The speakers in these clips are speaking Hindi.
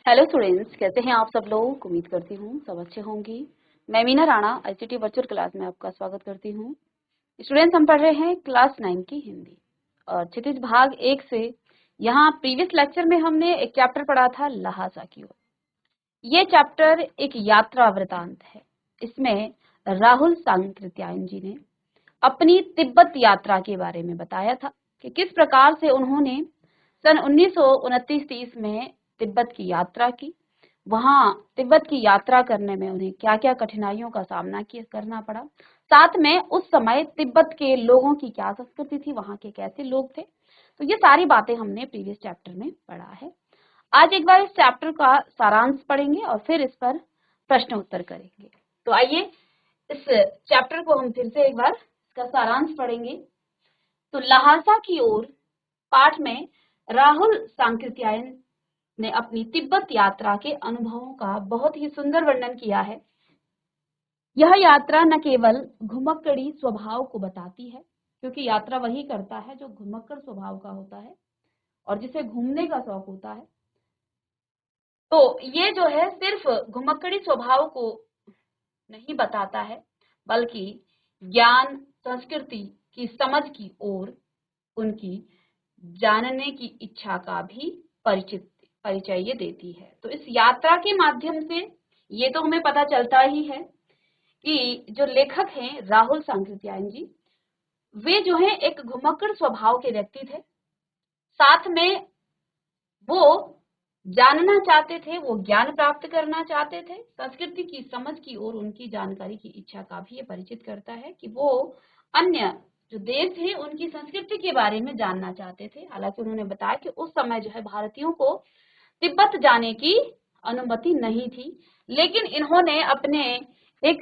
हेलो स्टूडेंट्स, कैसे हैं आप सब लोग। उम्मीद करती हूँ सब अच्छे होंगे। मैं Meena Rana ICT virtual class में आपका स्वागत करती हूँ। स्टूडेंट्स, हम पढ़ रहे हैं क्लास 9 की हिंदी और क्षितिज भाग 1 से। यहाँ प्रीवियस लेक्चर में हमने एक चैप्टर पढ़ा था लहासा की ओर। ये चैप्टर एक यात्रा वृतांत है। इसमें राहुल सांकृत्यायन जी ने अपनी तिब्बत यात्रा के बारे में बताया था कि किस प्रकार से उन्होंने सन 1929-30 में तिब्बत की यात्रा की। वहां तिब्बत की यात्रा करने में उन्हें क्या क्या कठिनाइयों का सामना करना पड़ा। साथ में उस समय तिब्बत के लोगों की क्या संस्कृति थी, वहां के कैसे लोग थे। तो ये सारी बातें हमने प्रीवियस चैप्टर में पढ़ा है। आज एक बार इस चैप्टर का सारांश पढ़ेंगे और फिर इस पर प्रश्न उत्तर करेंगे। तो आइए इस चैप्टर को हम फिर से एक बार इसका सारांश पढ़ेंगे। तो लहासा की ओर पाठ में राहुल सांकृत्यायन ने अपनी तिब्बत यात्रा के अनुभवों का बहुत ही सुंदर वर्णन किया है। यह यात्रा न केवल घुमक्कड़ी स्वभाव को बताती है, क्योंकि यात्रा वही करता है जो घुमक्कड़ स्वभाव का होता है और जिसे घूमने का शौक होता है। तो ये जो है सिर्फ घुमक्कड़ी स्वभाव को नहीं बताता है, बल्कि ज्ञान संस्कृति की समझ की ओर उनकी जानने की इच्छा का भी परिचय ये देती है। तो इस यात्रा के माध्यम से ये तो हमें पता चलता ही है कि जो लेखक हैं राहुल सांकृत्यायन जी, वे जो है एक घुमक्कड़ स्वभाव के व्यक्ति थे। साथ में वो जानना चाहते थे, वो ज्ञान प्राप्त करना चाहते थे। संस्कृति की समझ की ओर उनकी जानकारी की इच्छा का भी ये परिचित करता है कि वो अन्य जो देश थे उनकी संस्कृति के बारे में जानना चाहते थे। हालांकि उन्होंने बताया कि उस समय जो है भारतीयों को तिब्बत जाने की अनुमति नहीं थी, लेकिन इन्होंने अपने एक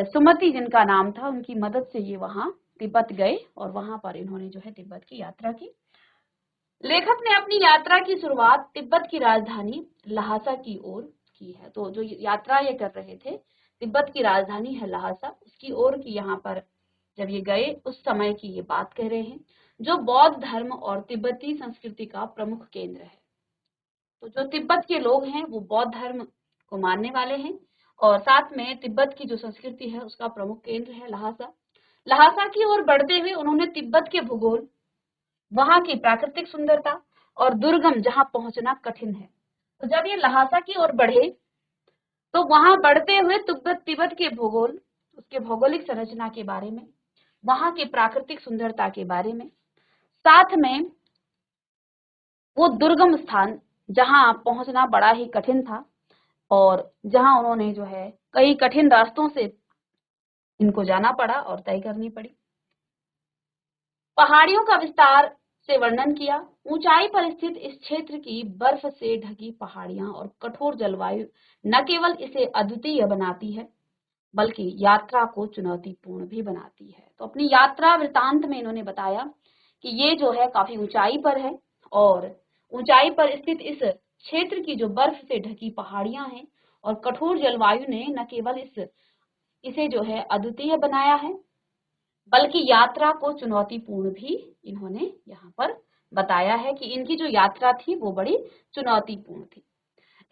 सुमति जिनका नाम था, उनकी मदद से ये वहां तिब्बत गए और वहां पर इन्होंने जो है तिब्बत की यात्रा की। लेखक ने अपनी यात्रा की शुरुआत तिब्बत की राजधानी लहासा की ओर की है। तो जो यात्रा ये कर रहे थे, तिब्बत की राजधानी है लहासा, उसकी ओर की यहाँ पर जब ये गए उस समय की ये बात कह रहे हैं, जो बौद्ध धर्म और तिब्बती संस्कृति का प्रमुख केंद्र है। तो जो तिब्बत के लोग हैं वो बौद्ध धर्म को मानने वाले हैं और साथ में तिब्बत की जो संस्कृति है उसका प्रमुख केंद्र है लहासा। लहासा की ओर बढ़ते हुए उन्होंने तिब्बत के भूगोल, वहां की प्राकृतिक सुंदरता और दुर्गम जहां पहुंचना कठिन है। तो जब ये लहासा की ओर बढ़े तो वहां बढ़ते हुए तिब्बत के भूगोल, उसके भौगोलिक संरचना के बारे में, वहां के प्राकृतिक सुंदरता के बारे में, साथ में वो दुर्गम स्थान जहां पहुंचना बड़ा ही कठिन था और जहां उन्होंने जो है कई कठिन रास्तों से इनको जाना पड़ा और तय करनी पड़ी। पहाड़ियों का विस्तार से वर्णन किया। ऊंचाई पर स्थित इस क्षेत्र की बर्फ से ढकी पहाड़ियां और कठोर जलवायु न केवल इसे अद्वितीय बनाती है, बल्कि यात्रा को चुनौतीपूर्ण भी बनाती है। तो अपनी यात्रा वृतांत में इन्होंने बताया कि ये जो है काफी ऊंचाई पर है और ऊंचाई पर स्थित इस क्षेत्र की जो बर्फ से ढकी पहाड़ियां हैं और कठोर जलवायु ने न केवल इसे जो है अद्वितीय बनाया है, बल्कि यात्रा को चुनौतीपूर्ण भी इन्होंने यहाँ पर बताया है कि इनकी जो यात्रा थी वो बड़ी चुनौतीपूर्ण थी।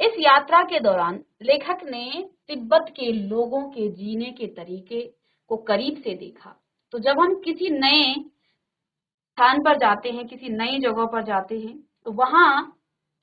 इस यात्रा के दौरान लेखक ने तिब्बत के लोगों के जीने के तरीके को करीब से देखा। तो जब हम किसी नए स्थान पर जाते हैं, किसी नई जगह पर जाते हैं, तो वहां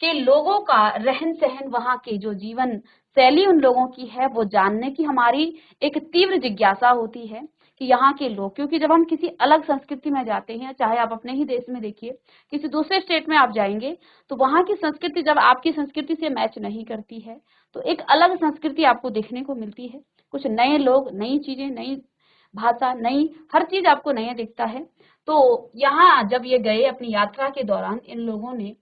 के लोगों का रहन सहन, वहां के जो जीवन शैली उन लोगों की है, वो जानने की हमारी एक तीव्र जिज्ञासा होती है कि यहाँ के लोग, क्योंकि जब हम किसी अलग संस्कृति में जाते हैं, चाहे आप अपने ही देश में देखिए, किसी दूसरे स्टेट में आप जाएंगे, तो वहां की संस्कृति जब आपकी संस्कृति से मैच नहीं करती है तो एक अलग संस्कृति आपको देखने को मिलती है। कुछ नए लोग, नई चीजें, नई भाषा, नई हर चीज आपको नया दिखता है। तो यहाँ जब ये गए अपनी यात्रा के दौरान, इन लोगों ने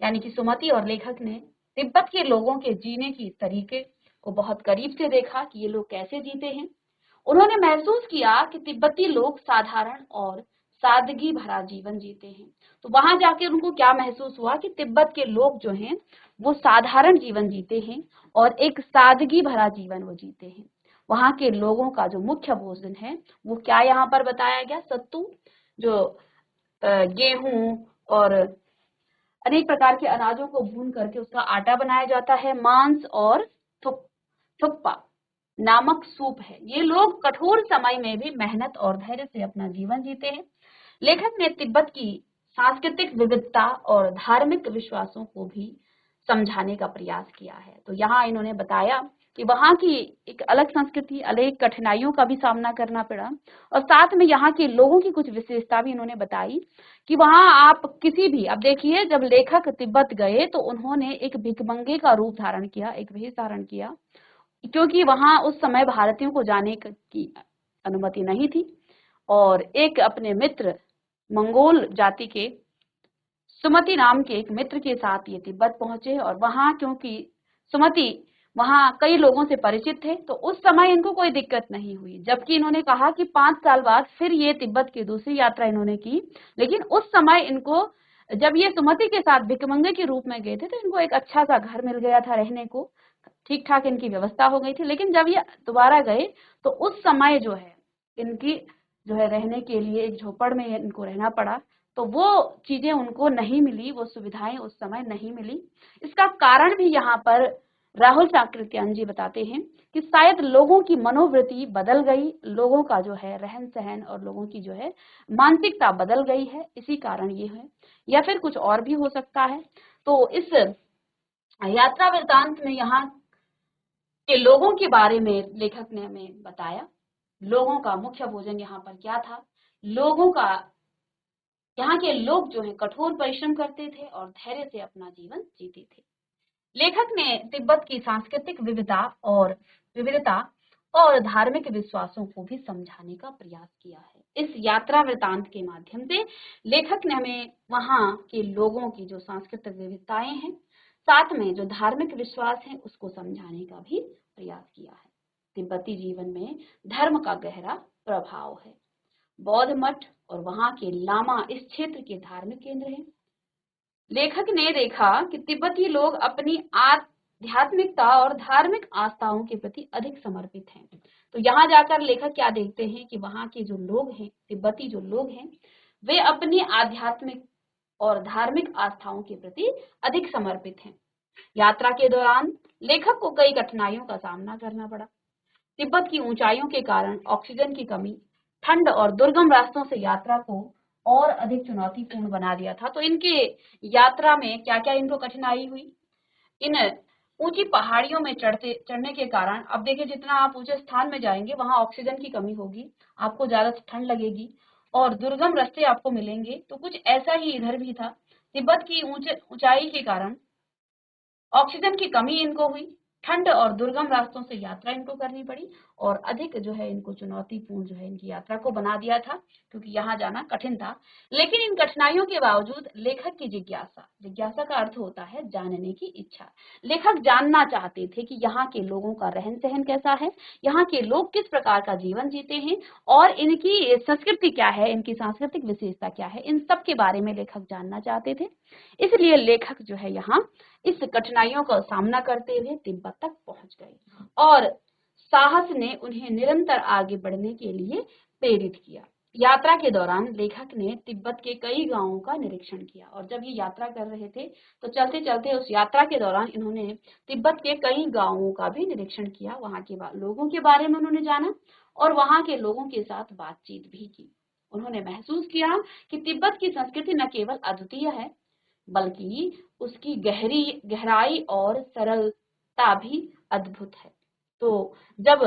यानी कि सुमति और लेखक ने तिब्बत के लोगों के जीने की तरीके को बहुत करीब से देखा कि ये लोग कैसे जीते हैं। उन्होंने महसूस किया कि तिब्बती लोग साधारण और सादगी भरा जीवन जीते हैं। तो वहां जाके उनको क्या महसूस हुआ कि तिब्बत के लोग जो हैं वो साधारण जीवन जीते हैं और एक सादगी भरा जीवन वो जीते हैं। वहां के लोगों का जो मुख्य भोजन है वो क्या यहाँ पर बताया गया, सत्तू, जो गेहूं और अनेक प्रकार के अनाजों को भून करके उसका आटा बनाया जाता है। मांस और थुक्पा नामक सूप है। ये लोग कठोर समय में भी मेहनत और धैर्य से अपना जीवन जीते हैं। लेखक ने तिब्बत की सांस्कृतिक विविधता और धार्मिक विश्वासों को भी समझाने का प्रयास किया है। तो यहाँ इन्होंने बताया कि वहाँ की एक अलग संस्कृति, अलग कठिनाइयों का भी सामना करना पड़ा, और साथ में यहाँ के लोगों की कुछ विशेषता भी इन्होंने बताई कि वहाँ आप किसी भी, अब देखिए जब लेखक तिब्बत गए तो उन्होंने एक भिखमंगे का रूप धारण किया, एक वेश धारण किया, क्योंकि वहाँ उस समय भारतीयों को जाने की अनुमति नहीं थी। और एक अपने मित्र मंगोल जाति के सुमति नाम के एक मित्र के साथ ये तिब्बत पहुंचे, और वहां क्योंकि सुमति वहां कई लोगों से परिचित थे तो उस समय इनको कोई दिक्कत नहीं हुई। जबकि इन्होंने कहा कि 5 साल बाद फिर ये तिब्बत की दूसरी यात्रा इन्होंने की, लेकिन उस समय इनको, जब ये सुमति के साथ भिखमंगे के रूप में गए थे तो इनको एक अच्छा सा घर मिल गया था रहने को, ठीक ठाक इनकी व्यवस्था हो गई थी। लेकिन जब ये दोबारा गए तो उस समय जो है इनकी जो है रहने के लिए एक झोपड़ में इनको रहना पड़ा, तो वो चीजें उनको नहीं मिली, वो सुविधाएं उस समय नहीं मिली। इसका कारण भी यहाँ पर राहुल चाकृत्यायन जी बताते हैं कि शायद लोगों की मनोवृत्ति बदल गई, लोगों का जो है रहन सहन और लोगों की जो है मानसिकता बदल गई है, इसी कारण ये है, या फिर कुछ और भी हो सकता है। तो इस यात्रा वृतांत में यहाँ के लोगों के बारे में लेखक ने हमें बताया। लोगों का मुख्य भोजन यहाँ पर क्या था, लोगों का, यहाँ के लोग जो है कठोर परिश्रम करते थे और धैर्य से अपना जीवन जीते थे। लेखक ने तिब्बत की सांस्कृतिक विविधता और धार्मिक विश्वासों को भी समझाने का प्रयास किया है। इस यात्रा वृतांत के माध्यम से लेखक ने हमें वहाँ के लोगों की जो सांस्कृतिक विविधताएं हैं, साथ में जो धार्मिक विश्वास है, उसको समझाने का भी प्रयास किया है। तिब्बती जीवन में धर्म का गहरा प्रभाव है। बौद्ध मठ और वहाँ के लामा इस क्षेत्र के धार्मिक केंद्र हैं। लेखक ने देखा कि तिब्बती लोग अपनी आध्यात्मिकता और धार्मिक आस्थाओं के प्रति अधिक समर्पित हैं। तो यहाँ जाकर लेखक क्या देखते हैं कि वहाँ के जो लोग हैं, तिब्बती जो लोग हैं, वे अपनी आध्यात्मिक और धार्मिक आस्थाओं के प्रति अधिक समर्पित हैं। यात्रा के दौरान लेखक को कई कठिनाइयों का सामना करना पड़ा। तिब्बत की ऊंचाइयों के कारण ऑक्सीजन की कमी, ठंड और दुर्गम रास्तों से यात्रा को और अधिक चुनौतीपूर्ण बना दिया था। तो इनके यात्रा में क्या-क्या इनको कठिनाई हुई? इन ऊंची पहाड़ियों में चढ़ने के कारण, अब देखिए जितना आप ऊंचे स्थान में जाएंगे वहां ऑक्सीजन की कमी होगी, आपको ज्यादा ठंड लगेगी और दुर्गम रास्ते आपको मिलेंगे। तो कुछ ऐसा ही इधर भी था। तिब्बत की ऊंचाई के कारण ऑक्सीजन की कमी इनको हुई, ठंड और दुर्गम रास्तों से यात्रा इनको करनी पड़ी और अधिक जो है इनको चुनौतीपूर्ण जो है इनकी यात्रा को बना दिया था, क्योंकि यहाँ जाना कठिन था। लेकिन इन कठिनाइयों के बावजूद लेखक की जिज्ञासा, जिज्ञासा का अर्थ होता है जानने की इच्छा। लेखक जानना चाहते थे कि यहाँ के लोगों का रहन सहन कैसा है, यहाँ के लोग किस प्रकार का जीवन जीते हैं और इनकी संस्कृति क्या है, इनकी सांस्कृतिक विशेषता क्या है, इन सब के बारे में लेखक जानना चाहते थे। इसलिए लेखक जो है यहाँ इस कठिनाइयों का सामना करते हुए तिब्बत तक पहुंच गए और साहस ने उन्हें निरंतर आगे बढ़ने के लिए प्रेरित किया। यात्रा के दौरान लेखक ने तिब्बत के कई गांवों का निरीक्षण किया, और जब ये यात्रा कर रहे थे तो चलते चलते उस यात्रा के दौरान इन्होंने तिब्बत के कई गांवों का भी निरीक्षण किया, वहां के लोगों के बारे में उन्होंने जाना और वहां के लोगों के साथ बातचीत भी की। उन्होंने महसूस किया कि तिब्बत की संस्कृति न केवल अद्वितीय है बल्कि उसकी गहराई और सरलता भी अद्भुत है। तो जब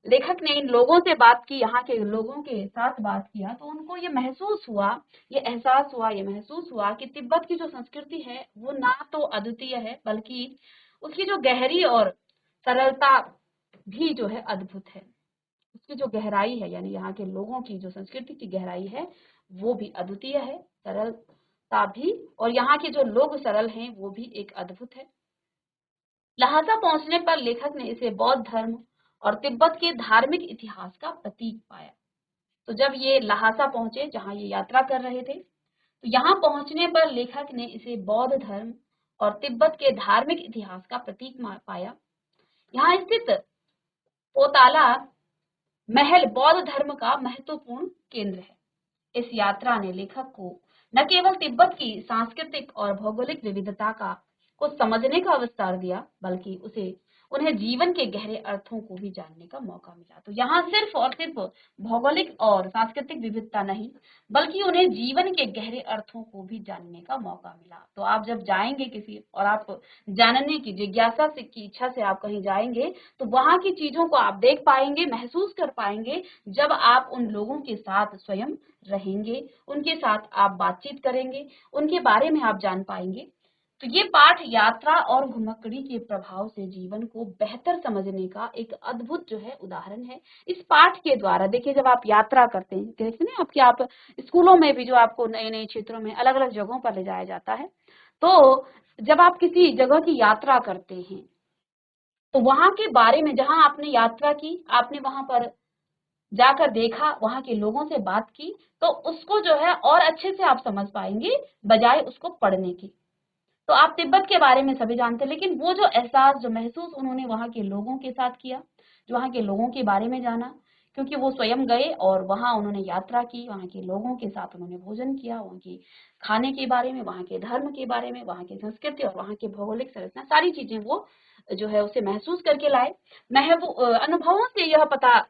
लेखक ने इन लोगों से बात की, यहाँ के लोगों के साथ बात किया, तो उनको ये महसूस हुआ, ये एहसास हुआ, ये महसूस हुआ कि तिब्बत की जो संस्कृति है वो ना तो अद्वितीय है बल्कि उसकी जो गहरी और सरलता भी जो है अद्भुत है। उसकी जो गहराई है, यानी यहाँ के लोगों की जो संस्कृति की गहराई है वो भी अद्वितीय है, सरलता भी, और यहाँ के जो लोग सरल हैं वो भी एक अद्भुत है। लहासा पहुंचने पर लेखक ने इसे बौद्ध धर्म और तिब्बत के धार्मिक इतिहास का प्रतीक पाया। तो जब ये लहासा पहुंचे, जहां ये यात्रा कर रहे थे, तो यहाँ पहुंचने पर लेखक ने इसे बौद्ध धर्म और तिब्बत के धार्मिक इतिहास का प्रतीक पाया। यहाँ स्थित पोताला महल बौद्ध धर्म का महत्वपूर्ण केंद्र है। इस यात्रा ने लेखक को न केवल तिब्बत की सांस्कृतिक और भौगोलिक विविधता को समझने का अवसर दिया, बल्कि उन्हें जीवन के गहरे अर्थों को भी जानने का मौका मिला। तो यहाँ सिर्फ और सिर्फ भौगोलिक और सांस्कृतिक विविधता नहीं, बल्कि उन्हें जीवन के गहरे अर्थों को भी जानने का मौका मिला। तो आप जब जाएंगे किसी और आप जानने की जिज्ञासा से की इच्छा से आप कहीं जाएंगे, तो वहां की चीजों को आप देख पाएंगे, महसूस कर पाएंगे, जब आप उन लोगों के साथ स्वयं रहेंगे, उनके साथ आप बातचीत करेंगे, उनके बारे में आप जान पाएंगे। तो ये पाठ यात्रा और घुमक्कड़ी के प्रभाव से जीवन को बेहतर समझने का एक अद्भुत जो है उदाहरण है। इस पाठ के द्वारा देखिए, जब आप यात्रा करते हैं, जैसे ना आप स्कूलों में भी जो आपको नए नए क्षेत्रों में अलग अलग जगहों पर ले जाया जाता है, तो जब आप किसी जगह की यात्रा करते हैं, तो वहां के बारे में, जहां आपने यात्रा की, आपने वहां पर जाकर देखा, वहां के लोगों से बात की, तो उसको जो है और अच्छे से आप समझ पाएंगे, बजाय उसको पढ़ने की। तो आप तिब्बत के बारे में सभी जानते हैं, लेकिन वो जो एहसास, जो महसूस उन्होंने वहां के लोगों के साथ किया, जो वहां के लोगों के बारे में जाना, क्योंकि वो स्वयं गए और वहां उन्होंने यात्रा की, वहां के लोगों के साथ उन्होंने भोजन किया, वहां के खाने के बारे में, वहां के धर्म के बारे में, वहां की संस्कृति और वहां की भौगोलिक संरचना, सारी चीजें वो जो है उसे महसूस करके लाए। अनुभवों से यह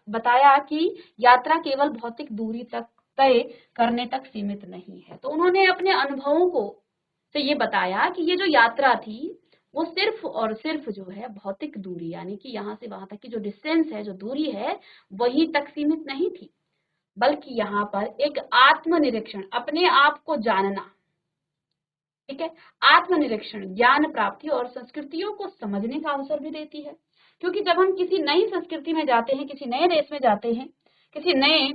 बताया कि यात्रा केवल भौतिक दूरी तक तय करने तक सीमित नहीं है। तो उन्होंने अपने अनुभवों को तो ये बताया कि ये जो यात्रा थी, वो सिर्फ और सिर्फ जो है भौतिक दूरी, यानी कि यहाँ से वहां तक की जो डिस्टेंस है, जो दूरी है, वही तक सीमित नहीं थी, बल्कि यहाँ पर एक आत्मनिरीक्षण, अपने आप को जानना, ठीक है, आत्मनिरीक्षण, ज्ञान प्राप्ति और संस्कृतियों को समझने का अवसर भी देती है। क्योंकि जब हम किसी नई संस्कृति में जाते हैं, किसी नए देश में जाते हैं, किसी नए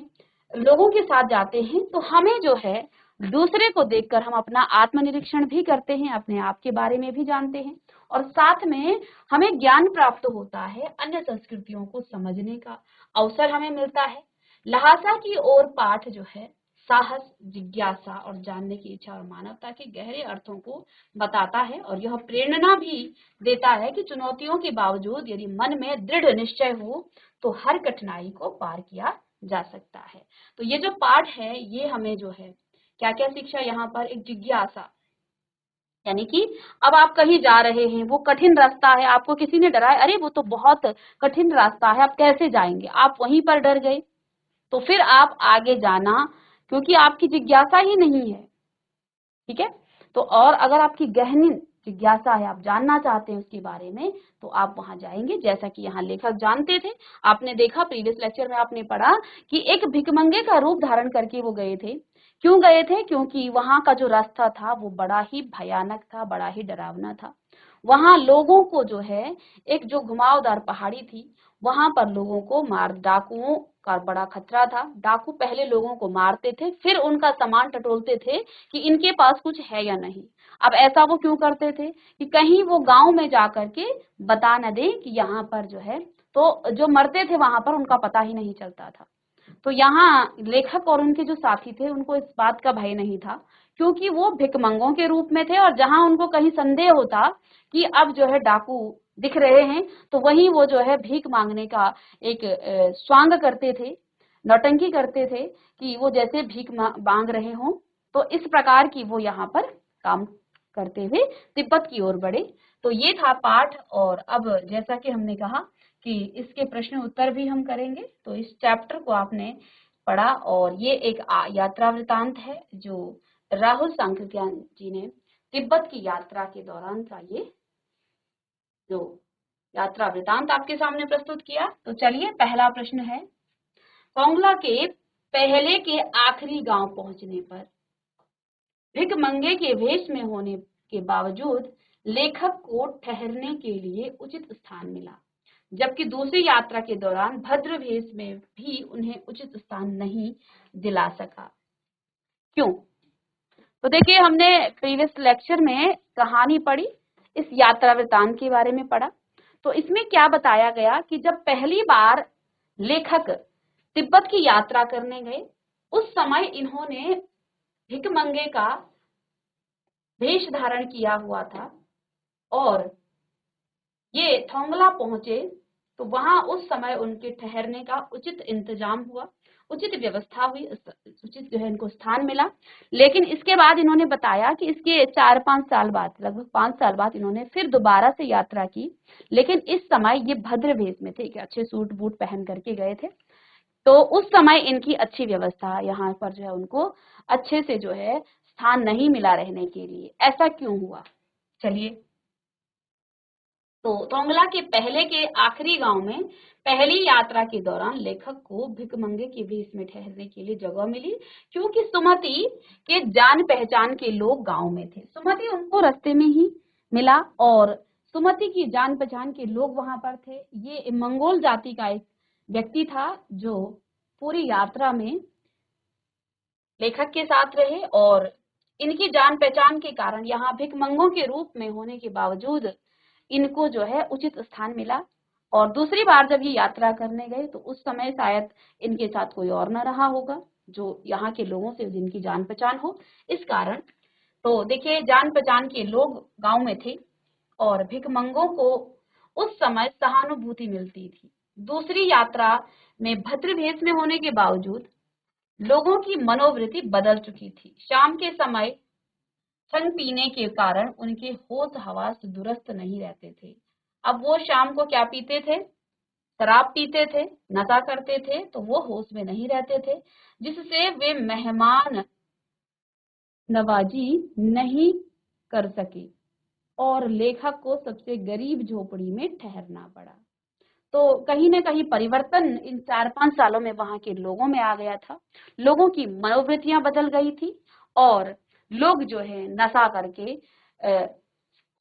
लोगों के साथ जाते हैं, तो हमें जो है दूसरे को देखकर हम अपना आत्मनिरीक्षण भी करते हैं, अपने आप के बारे में भी जानते हैं, और साथ में हमें ज्ञान प्राप्त होता है, अन्य संस्कृतियों को समझने का अवसर हमें मिलता है। लहासा की ओर पाठ जो है साहस, जिज्ञासा और जानने की इच्छा और मानवता के गहरे अर्थों को बताता है, और यह प्रेरणा भी देता है कि चुनौतियों के बावजूद यदि मन में दृढ़ निश्चय हो, तो हर कठिनाई को पार किया जा सकता है। तो ये जो पाठ है, ये हमें जो है क्या क्या शिक्षा यहाँ पर, एक जिज्ञासा, यानी कि अब आप कहीं जा रहे हैं, वो कठिन रास्ता है, आपको किसी ने डराया, अरे वो तो बहुत कठिन रास्ता है, आप कैसे जाएंगे, आप वहीं पर डर गए, तो फिर आप आगे जाना, क्योंकि आपकी जिज्ञासा ही नहीं है, ठीक है। तो और अगर आपकी गहन जिज्ञासा है, आप जानना चाहते हैं उसके बारे में, तो आप वहां जाएंगे, जैसा कि यहाँ लेखक जानते थे। आपने देखा प्रीवियस लेक्चर में, आपने पढ़ा कि एक भिखमंगे का रूप धारण करके वो गए थे। क्यों गए थे? क्योंकि वहां का जो रास्ता था वो बड़ा ही भयानक था, बड़ा ही डरावना था। वहां लोगों को जो है, एक जो घुमावदार पहाड़ी थी, वहां पर लोगों को डाकुओं का बड़ा खतरा था। डाकू पहले लोगों को मारते थे, फिर उनका सामान टटोलते थे कि इनके पास कुछ है या नहीं। अब ऐसा वो क्यों करते थे कि कहीं वो गांव में जाकर के बता न दे कि यहाँ पर जो है, तो जो मरते थे वहां पर उनका पता ही नहीं चलता था। तो यहाँ लेखक और उनके जो साथी थे, उनको इस बात का भय नहीं था, क्योंकि वो भिखमंगों के रूप में थे, और जहां उनको कहीं संदेह होता कि अब जो है डाकू दिख रहे हैं, तो वहीं वो जो है भीख मांगने का एक स्वांग करते थे, नौटंकी करते थे कि वो जैसे भीख मांग रहे हों। तो इस प्रकार की वो यहाँ पर काम करते हुए तिब्बत की ओर बढ़े। तो ये था पाठ। और अब जैसा कि हमने कहा कि इसके प्रश्न उत्तर भी हम करेंगे, तो इस चैप्टर को आपने पढ़ा, और ये एक यात्रा वृतांत है जो राहुल सांकृत्यान जी ने तिब्बत की यात्रा के दौरान का ये जो यात्रा वृतांत आपके सामने प्रस्तुत किया। तो चलिए, पहला प्रश्न है, कोंगला के पहले के आखिरी गांव पहुंचने पर भिखमंगे के वेश में होने के बावजूद लेखक को ठहरने के लिए उचित स्थान मिला, जबकि दूसरी यात्रा के दौरान भद्र वेश में भी उन्हें उचित स्थान नहीं दिला सका। क्यों? तो देखिए, हमने प्रीवियस लेक्चर में कहानी पढ़ी, इस यात्रा वृतांत के बारे में पढ़ा। तो इसमें क्या बताया गया कि जब पहली बार लेखक तिब्बत की यात्रा करने गए, उस समय इन्होंने भिखमंगे का वेश धारण किया हुआ था, और ये थोंगला पहुंचे, तो वहां उस समय उनके ठहरने का उचित इंतजाम हुआ, उचित व्यवस्था हुई, उचित जो है इनको स्थान मिला। लेकिन इसके बाद इन्होंने बताया कि इसके 4-5 साल बाद, लगभग 5 साल बाद इन्होंने फिर दोबारा से यात्रा की, लेकिन इस समय ये भद्र वेश में थे कि अच्छे सूट बूट पहन करके गए थे। तो उस समय इनकी अच्छी व्यवस्था, यहाँ पर जो है उनको अच्छे से जो है स्थान नहीं मिला रहने के लिए। ऐसा क्यों हुआ, चलिए। तो तोंगला के पहले के आखिरी गांव में पहली यात्रा के दौरान लेखक को भिकमंगे के भेष में ठहरने के लिए जगह मिली, क्योंकि सुमति के जान पहचान के लोग गांव में थे। सुमति उनको रास्ते में ही मिला और सुमति की जान पहचान के लोग वहां पर थे। ये मंगोल जाति का एक व्यक्ति था जो पूरी यात्रा में लेखक के साथ रहे, और इनकी जान पहचान के कारण यहाँ भिकमंगों के रूप में होने के बावजूद इनको जो है उचित स्थान मिला। और दूसरी बार जब ये यात्रा करने गए तो उस समय शायद इनके साथ कोई और न रहा होगा जो यहाँ के लोगों से जिनकी जान पहचान हो, इस कारण। तो देखिए, जान पहचान के लोग गांव में थे और भिकमंगों को उस समय सहानुभूति मिलती थी। दूसरी यात्रा में भद्र भेष में होने के बावजूद लोगों की मनोवृत्ति बदल चुकी थी। शाम के समय शंख पीने के कारण उनके होश हवास दुरुस्त नहीं रहते थे। अब वो शाम को क्या पीते थे, शराब पीते थे, नशा करते थे, तो वो होश में नहीं रहते थे, जिससे वे मेहमान नवाजी नहीं कर सके और लेखक को सबसे गरीब झोपड़ी में ठहरना पड़ा। तो कहीं ना कहीं परिवर्तन इन 4-5 सालों में वहां के लोगों में आ गया था। लोगों की मनोवृत्तियां बदल गई थी और लोग जो है नशा करके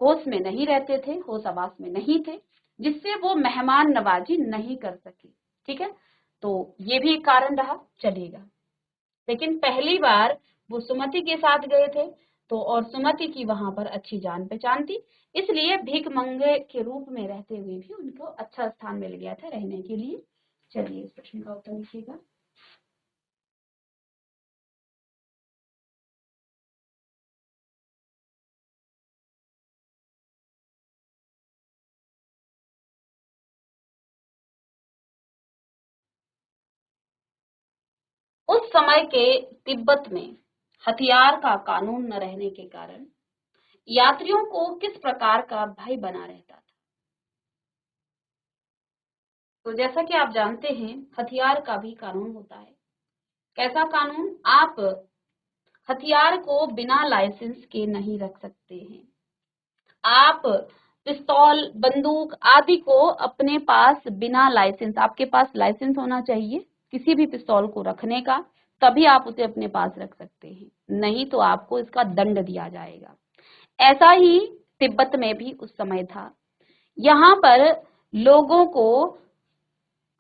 होश में नहीं रहते थे, होश हवास में नहीं थे, जिससे वो मेहमान नवाजी नहीं कर सके। ठीक है, तो ये भी एक कारण रहा, चलेगा। लेकिन पहली बार वो सुमति के साथ गए थे, तो और सुमति की वहां पर अच्छी जान पहचान थी, इसलिए भीख मंगे के रूप में रहते हुए भी उनको अच्छा स्थान मिल गया था रहने के लिए। चलिए इस प्रश्न का उत्तर लिखिएगा। उस समय के तिब्बत में हथियार का कानून न रहने के कारण यात्रियों को किस प्रकार का भय बना रहता था। तो जैसा कि आप जानते हैं, हथियार का भी कानून होता है। कैसा कानून? आप हथियार को बिना लाइसेंस के नहीं रख सकते हैं। आप पिस्तौल, बंदूक आदि को अपने पास बिना लाइसेंस, आपके पास लाइसेंस होना चाहिए किसी भी पिस्तौल को रखने का, तभी आप उसे अपने पास रख सकते हैं, नहीं तो आपको इसका दंड दिया जाएगा। ऐसा ही तिब्बत में भी उस समय था। यहाँ पर लोगों को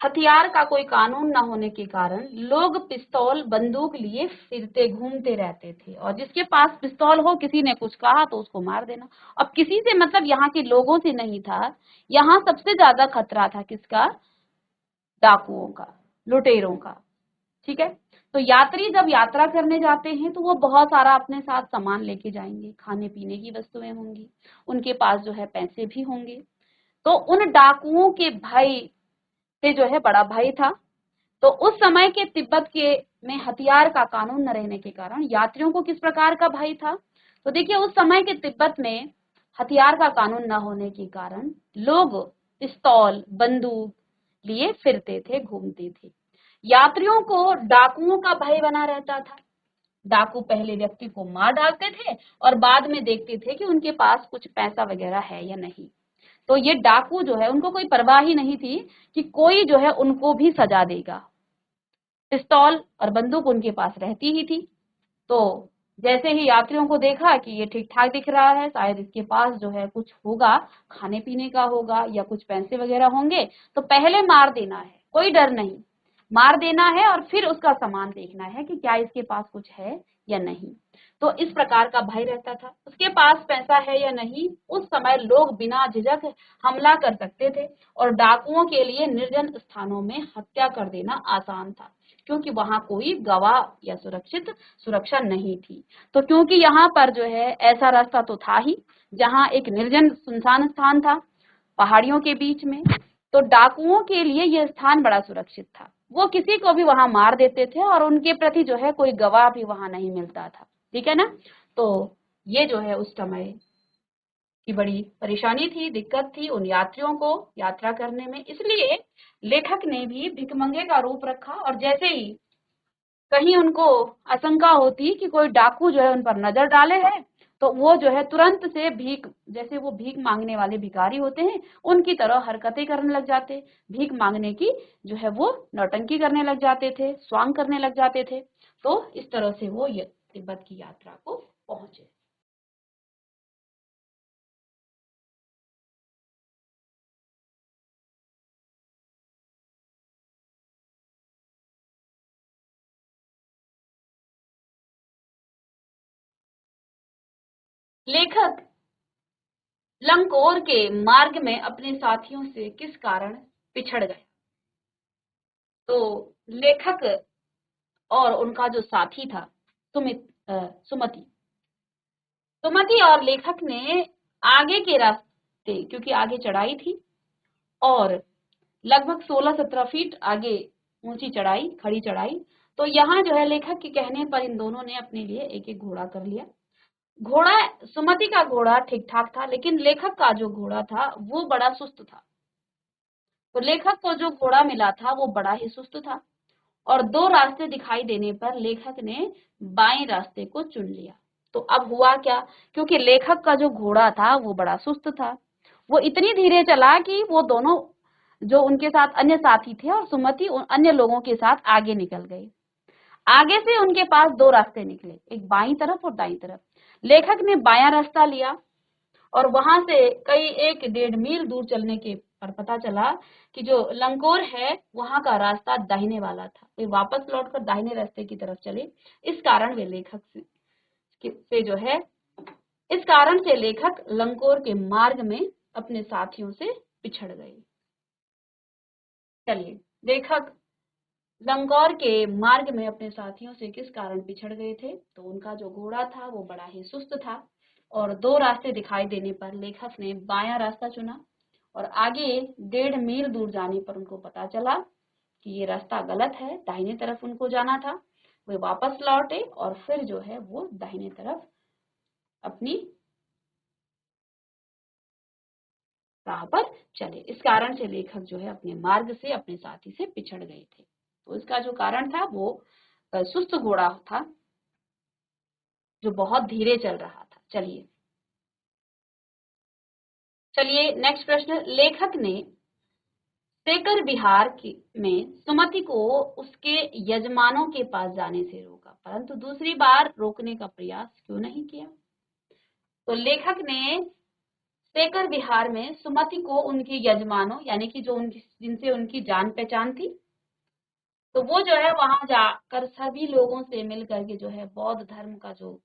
हथियार का कोई कानून न होने के कारण लोग पिस्तौल, बंदूक लिए फिरते घूमते रहते थे, और जिसके पास पिस्तौल हो, किसी ने कुछ कहा तो उसको मार देना। अब किसी से मतलब यहाँ के लोगों से नहीं था, यहाँ सबसे ज्यादा खतरा था किसका? डाकुओं का, लुटेरों का। ठीक है, तो यात्री जब यात्रा करने जाते हैं तो वो बहुत सारा अपने साथ सामान लेके जाएंगे, खाने पीने की वस्तुएं होंगी, उनके पास जो है पैसे भी होंगे। तो उन डाकुओं के भय से जो है बड़ा भय था। तो उस समय के तिब्बत के में हथियार का कानून न रहने के कारण यात्रियों को किस प्रकार का भय था? तो देखिए, उस समय के तिब्बत में हथियार का कानून न होने के कारण लोग पिस्तौल, बंदूक लिए फिरते थे, घूमते थे। यात्रियों को डाकुओं का भय बना रहता था। डाकू पहले व्यक्ति को मार डालते थे और बाद में देखते थे कि उनके पास कुछ पैसा वगैरह है या नहीं। तो ये डाकू जो है, उनको कोई परवाह ही नहीं थी कि कोई जो है उनको भी सजा देगा। पिस्तौल और बंदूक उनके पास रहती ही थी। तो जैसे ही यात्रियों को देखा कि ये ठीक ठाक दिख रहा है, शायद इसके पास जो है कुछ होगा, खाने पीने का होगा या कुछ पैसे वगैरह होंगे, तो पहले मार देना है, कोई डर नहीं, मार देना है और फिर उसका सामान देखना है कि क्या इसके पास कुछ है या नहीं। तो इस प्रकार का भय रहता था। उसके पास पैसा है या नहीं, उस समय लोग बिना झिझक हमला कर सकते थे, और डाकुओं के लिए निर्जन स्थानों में हत्या कर देना आसान था, क्योंकि वहां कोई गवाह या सुरक्षा नहीं थी। तो क्योंकि यहाँ पर जो है ऐसा रास्ता तो था ही, जहाँ एक निर्जन सुनसान स्थान था पहाड़ियों के बीच में, तो डाकुओं के लिए यह स्थान बड़ा सुरक्षित था। वो किसी को भी वहां मार देते थे और उनके प्रति जो है कोई गवाह भी वहां नहीं मिलता था। ठीक है ना। तो ये जो है उस समय की बड़ी परेशानी थी, दिक्कत थी उन यात्रियों को यात्रा करने में। इसलिए लेखक ने भी भिखमंगे का रूप रखा और जैसे ही कहीं उनको आशंका होती कि कोई डाकू जो है उन पर नजर डाले है, तो वो जो है तुरंत से भीख, जैसे वो भीख मांगने वाले भिखारी होते हैं उनकी तरह हरकतें करने लग जाते, भीख मांगने की जो है वो नौटंकी करने लग जाते थे, स्वांग करने लग जाते थे। तो इस तरह से वो तिब्बत की यात्रा को पहुंचे। लेखक लंकोर के मार्ग में अपने साथियों से किस कारण पिछड़ गए? तो लेखक और उनका जो साथी था सुमति, सुमति और लेखक ने आगे के रास्ते, क्योंकि आगे चढ़ाई थी और लगभग 16-17 फीट आगे ऊंची चढ़ाई, खड़ी चढ़ाई, तो यहाँ जो है लेखक के कहने पर इन दोनों ने अपने लिए एक एक घोड़ा कर लिया। घोड़ा, सुमति का घोड़ा ठीक ठाक था, लेकिन लेखक का जो घोड़ा था वो बड़ा सुस्त था। तो लेखक को जो घोड़ा मिला था वो बड़ा ही सुस्त था और दो रास्ते दिखाई देने पर लेखक ने बाएं रास्ते को चुन लिया। तो अब हुआ क्या, क्योंकि लेखक का जो घोड़ा था वो बड़ा सुस्त था, वो इतनी धीरे चला कि वो दोनों जो उनके साथ अन्य साथी थे और सुमति अन्य लोगों के साथ आगे निकल गए। आगे से उनके पास दो रास्ते निकले, एक बाईं तरफ और दाईं तरफ। लेखक ने बायां रास्ता लिया और वहां से कई 1-1.5 मील दूर चलने के पर पता चला कि जो लंकोर है वहां का रास्ता दाहिने वाला था। वे वापस लौटकर दाहिने रास्ते की तरफ चले। इस कारण वे लेखक से जो है इस कारण से लेखक लंकोर के मार्ग में अपने साथियों से पिछड़ गए। चलिए, लेखक लंगौर के मार्ग में अपने साथियों से किस कारण पिछड़ गए थे? तो उनका जो घोड़ा था वो बड़ा ही सुस्त था और दो रास्ते दिखाई देने पर लेखक ने बायां रास्ता चुना और आगे 1.5 मील दूर जाने पर उनको पता चला कि ये रास्ता गलत है, दाहिने तरफ उनको जाना था। वे वापस लौटे और फिर जो है वो दाहिने तरफ अपनी राह पर चले। इस कारण से लेखक जो है अपने मार्ग से अपने साथी से पिछड़ गए थे। तो इसका जो कारण था वो सुस्त घोड़ा था जो बहुत धीरे चल रहा था। चलिए चलिए नेक्स्ट प्रश्न, लेखक ने सेकर बिहार में सुमति को उसके यजमानों के पास जाने से रोका, परंतु दूसरी बार रोकने का प्रयास क्यों नहीं किया? तो लेखक ने सेकर बिहार में सुमति को उनके यजमानों, यानी कि जो उनकी जिनसे उनकी जान पहचान थी, तो वो जो है वहां जाकर सभी लोगों से मिलकर के जो है बौद्ध धर्म का जो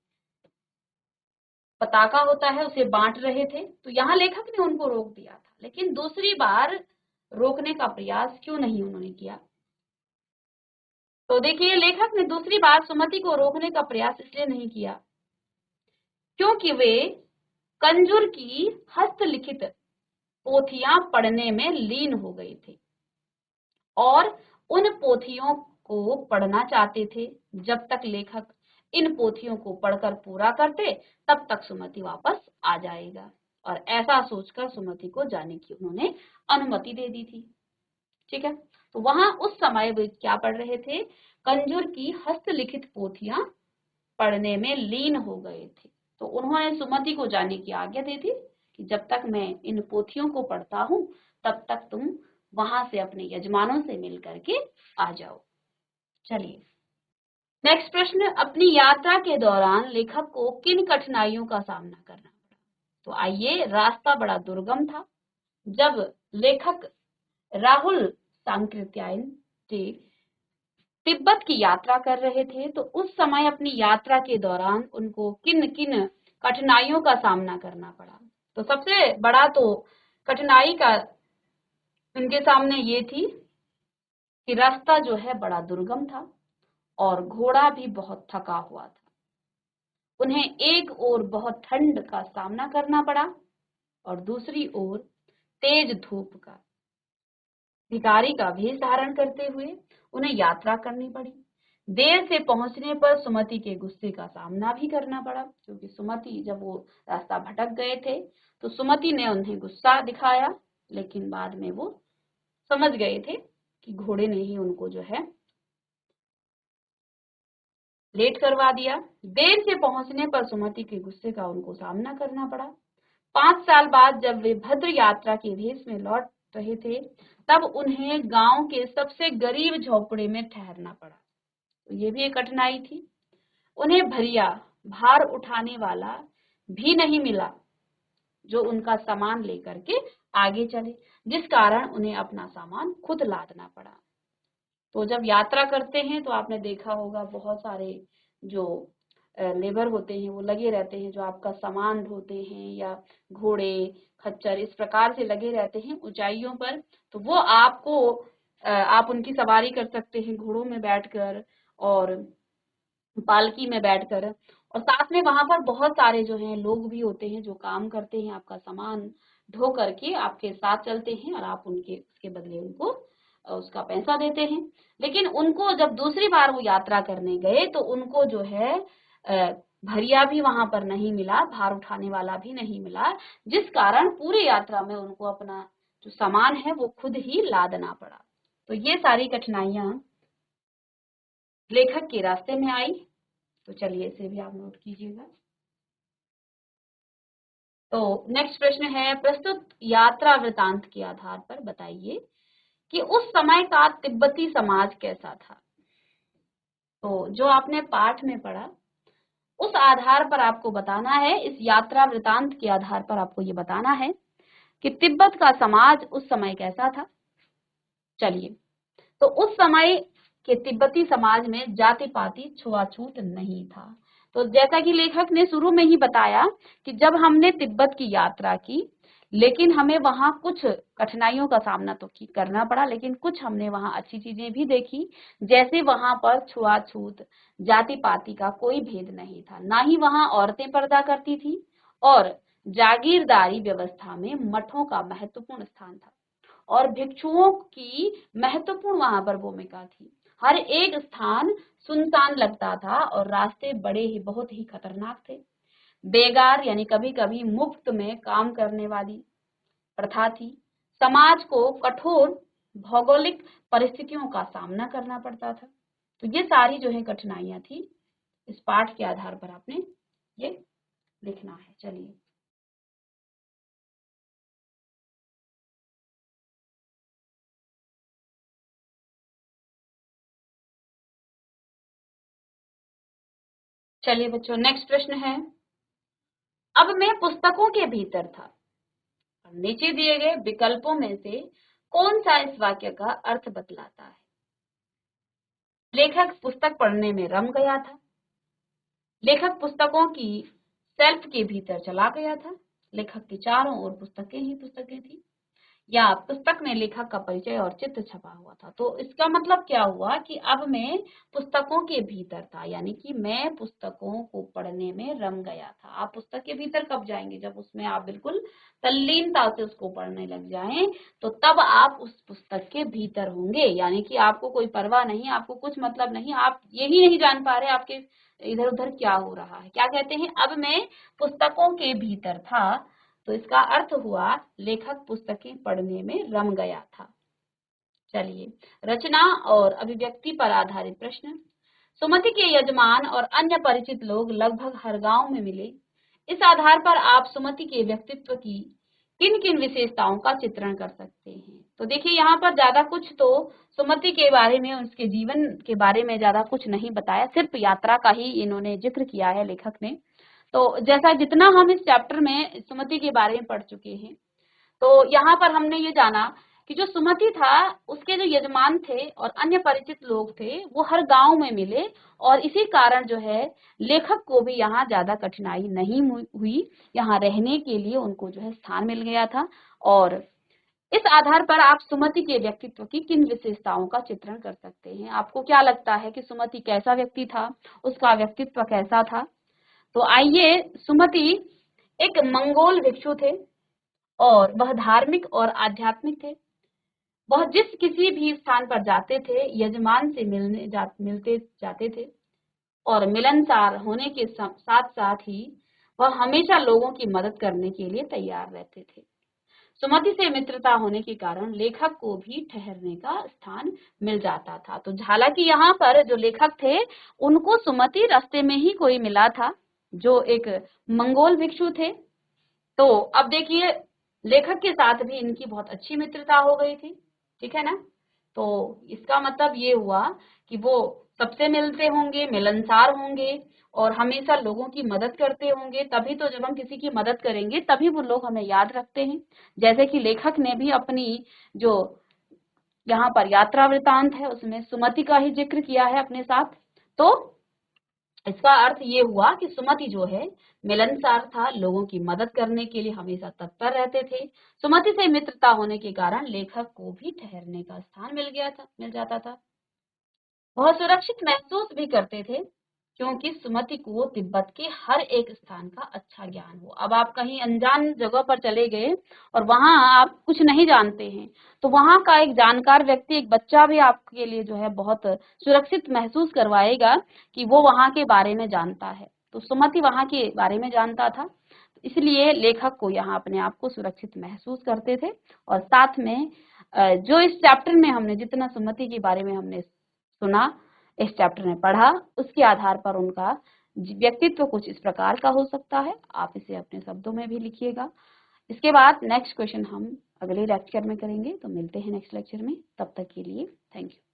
पताका होता है उसे बांट रहे थे। तो यहाँ लेखक ने उनको रोक दिया था, लेकिन दूसरी बार रोकने का प्रयास क्यों नहीं उन्होंने किया? तो देखिए, लेखक ने दूसरी बार सुमति को रोकने का प्रयास इसलिए नहीं किया क्योंकि वे कंजूर की हस्तलिखित पोथियां पढ़ने में लीन हो गए थे और उन पोथियों को पढ़ना चाहते थे। जब तक लेखक इन पोथियों को पढ़कर पूरा करते तब तक सुमति वापस आ जाएगा, और ऐसा सोचकर सुमति को जाने की उन्होंने अनुमति दे दी थी। ठीक है, तो वहां उस समय वे क्या पढ़ रहे थे? कंजूर की हस्तलिखित पोथियां पढ़ने में लीन हो गए थे। तो उन्होंने सुमति को जाने की आज्ञा दी थी कि जब तक मैं इन पोथियों को पढ़ता हूं तब तक तुम वहां से अपने यजमानों से मिल करके आ जाओ। चलिए नेक्स्ट प्रश्न, अपनी यात्रा के दौरान लेखक को किन कठिनाइयों का सामना करना पड़ा? तो आइए, रास्ता बड़ा दुर्गम था। जब लेखक राहुल सांकृत्यायन जी तिब्बत की यात्रा कर रहे थे तो उस समय अपनी यात्रा के दौरान उनको किन किन कठिनाइयों का सामना करना पड़ा? तो सबसे बड़ा तो कठिनाई का उनके सामने ये थी कि रास्ता जो है बड़ा दुर्गम था और घोड़ा भी बहुत थका हुआ था। उन्हें एक ओर बहुत ठंड का सामना करना पड़ा और दूसरी ओर तेज धूप का। भिखारी का भेष धारण करते हुए उन्हें यात्रा करनी पड़ी। देर से पहुंचने पर सुमति के गुस्से का सामना भी करना पड़ा, क्योंकि सुमति जब वो रास्ता भटक गए थे तो सुमति ने उन्हें गुस्सा दिखाया, लेकिन बाद में वो समझ गए थे कि घोड़े ने ही उनको जो है लेट करवा दिया। देर से पहुंचने पर सुमति के गुस्से का उनको सामना करना पड़ा। 5 साल बाद जब वे भद्र यात्रा के भेष में लौट रहे थे, तब उन्हें गांव के सबसे गरीब झोपड़े में ठहरना पड़ा। तो ये भी एक कठिनाई थी। उन्हें भरिया भार उठाने वाला भी नहीं मिला जो उनका सामान लेकर के आगे चले, जिस कारण उन्हें अपना सामान खुद लादना पड़ा। तो जब यात्रा करते हैं तो आपने देखा होगा बहुत सारे जो लेबर होते हैं वो लगे रहते हैं, जो आपका सामान ढोते हैं, या घोड़े खच्चर इस प्रकार से लगे रहते हैं ऊंचाइयों पर। तो वो आपको आप उनकी सवारी कर सकते हैं घोड़ों में बैठकर और पालकी में बैठकर। और साथ में वहां पर बहुत सारे जो हैं लोग भी होते हैं जो काम करते हैं, आपका सामान ढो करके आपके साथ चलते हैं और आप उनके उसके बदले उनको उसका पैसा देते हैं। लेकिन उनको जब दूसरी बार वो यात्रा करने गए तो उनको जो है भरिया भी वहां पर नहीं मिला, भार उठाने वाला भी नहीं मिला, जिस कारण पूरी यात्रा में उनको अपना जो सामान है वो खुद ही लादना पड़ा। तो ये सारी कठिनाइयां लेखक के रास्ते में आई। तो चलिए इसे भी आप नोट कीजिएगा। तो नेक्स्ट प्रश्न है, प्रस्तुत यात्रा वृतांत के आधार पर बताइए कि उस समय का तिब्बती समाज कैसा था। तो जो आपने पाठ में पढ़ा उस आधार पर आपको बताना है, इस यात्रा वृतांत के आधार पर आपको ये बताना है कि तिब्बत का समाज उस समय कैसा था। चलिए, तो उस समय के तिब्बती समाज में जाति पाति छुआछूत नहीं था। तो जैसा कि लेखक ने शुरू में ही बताया कि जब हमने तिब्बत की यात्रा की, लेकिन हमें वहां कुछ कठिनाइयों का सामना तो करना पड़ा, लेकिन कुछ हमने वहां अच्छी चीजें भी देखी। जैसे वहां पर छुआछूत जाति पाति का कोई भेद नहीं था, ना ही वहां औरतें पर्दा करती थी, और जागीरदारी व्यवस्था में मठों का महत्वपूर्ण स्थान था और भिक्षुओं की महत्वपूर्ण वहां पर भूमिका थी। हर एक स्थान सुनसान लगता था और रास्ते बड़े ही बहुत ही खतरनाक थे। बेगार यानी कभी कभी मुफ्त में काम करने वाली प्रथा थी। समाज को कठोर भौगोलिक परिस्थितियों का सामना करना पड़ता था। तो ये सारी जो है कठिनाइयां थी, इस पाठ के आधार पर आपने ये लिखना है। चलिए, चलिए बच्चों, नेक्स्ट प्रश्न है, अब मैं पुस्तकों के भीतर था, नीचे दिए गए विकल्पों में से कौन सा इस वाक्य का अर्थ बतलाता है। लेखक पुस्तक पढ़ने में रम गया था, लेखक पुस्तकों की शेल्फ के भीतर चला गया था, लेखक के चारों ओर पुस्तकें ही पुस्तकें थी, या पुस्तक में लेखक का परिचय और चित्र छपा हुआ था। तो इसका मतलब क्या हुआ कि अब मैं पुस्तकों के भीतर था, यानी कि मैं पुस्तकों को पढ़ने में रम गया था। आप पुस्तक के भीतर कब जाएंगे, जब उसमें आप बिल्कुल तल्लीनता से उसको पढ़ने लग जाएं, तो तब आप उस पुस्तक के भीतर होंगे। यानी कि आपको कोई परवाह नहीं, आपको कुछ मतलब नहीं, आप यही नहीं जान पा रहे आपके इधर उधर क्या हो रहा है। क्या कहते हैं, अब मैं पुस्तकों के भीतर था, तो इसका अर्थ हुआ लेखक पुस्तकें पढ़ने में रम गया था। चलिए, रचना और अभिव्यक्ति पर आधारित प्रश्न। सुमति के यजमान और अन्य परिचित लोग लगभग हर गांव में मिले। इस आधार पर आप सुमति के व्यक्तित्व की किन किन विशेषताओं का चित्रण कर सकते हैं। तो देखिए, यहाँ पर ज्यादा कुछ तो सुमति के बारे में, उसके जीवन के बारे में ज्यादा कुछ नहीं बताया, सिर्फ यात्रा का ही इन्होंने जिक्र किया है लेखक ने। तो जैसा जितना हम इस चैप्टर में सुमति के बारे में पढ़ चुके हैं, तो यहाँ पर हमने ये जाना कि जो सुमति था उसके जो यजमान थे और अन्य परिचित लोग थे वो हर गांव में मिले, और इसी कारण जो है लेखक को भी यहाँ ज्यादा कठिनाई नहीं हुई, यहाँ रहने के लिए उनको जो है स्थान मिल गया था। और इस आधार पर आप सुमति के व्यक्तित्व की किन विशेषताओं का चित्रण कर सकते हैं। आपको क्या लगता है कि सुमति कैसा व्यक्ति था, उसका व्यक्तित्व कैसा था। तो आइए, सुमति एक मंगोल भिक्षु थे और वह धार्मिक और आध्यात्मिक थे। वह जिस किसी भी स्थान पर जाते थे, यजमान से मिलते जाते थे और मिलनसार होने के साथ साथ ही वह हमेशा लोगों की मदद करने के लिए तैयार रहते थे। सुमति से मित्रता होने के कारण लेखक को भी ठहरने का स्थान मिल जाता था। तो हालांकि यहाँ पर जो लेखक थे उनको सुमति रास्ते में ही कोई मिला था, जो एक मंगोल भिक्षु थे। तो अब देखिए, लेखक के साथ भी इनकी बहुत अच्छी मित्रता हो गई थी, ठीक है ना। तो इसका मतलब ये हुआ कि वो सबसे मिलते होंगे, मिलनसार होंगे और हमेशा लोगों की मदद करते होंगे। तभी तो जब हम किसी की मदद करेंगे तभी वो लोग हमें याद रखते हैं। जैसे कि लेखक ने भी अपनी जो यहाँ पर यात्रा वृतांत है उसमें सुमति का ही जिक्र किया है अपने साथ। तो इसका अर्थ ये हुआ कि सुमति जो है मिलनसार था, लोगों की मदद करने के लिए हमेशा तत्पर रहते थे। सुमति से मित्रता होने के कारण लेखक को भी ठहरने का स्थान मिल जाता था। वह सुरक्षित महसूस भी करते थे क्योंकि सुमति को तिब्बत के हर एक स्थान का अच्छा ज्ञान हो। अब आप कहीं अनजान जगह पर चले गए और वहां आप कुछ नहीं जानते हैं, तो वहां का एक जानकार व्यक्ति, एक बच्चा भी आपके लिए जो है बहुत सुरक्षित महसूस करवाएगा कि वो वहां के बारे में जानता है। तो सुमति वहां के बारे में जानता था, इसलिए लेखक को यहाँ अपने आप को सुरक्षित महसूस करते थे। और साथ में जो इस चैप्टर में हमने जितना सुमति के बारे में हमने सुना, इस चैप्टर में पढ़ा, उसके आधार पर उनका व्यक्तित्व कुछ इस प्रकार का हो सकता है। आप इसे अपने शब्दों में भी लिखिएगा। इसके बाद नेक्स्ट क्वेश्चन हम अगले लेक्चर में करेंगे। तो मिलते हैं नेक्स्ट लेक्चर में, तब तक के लिए थैंक यू।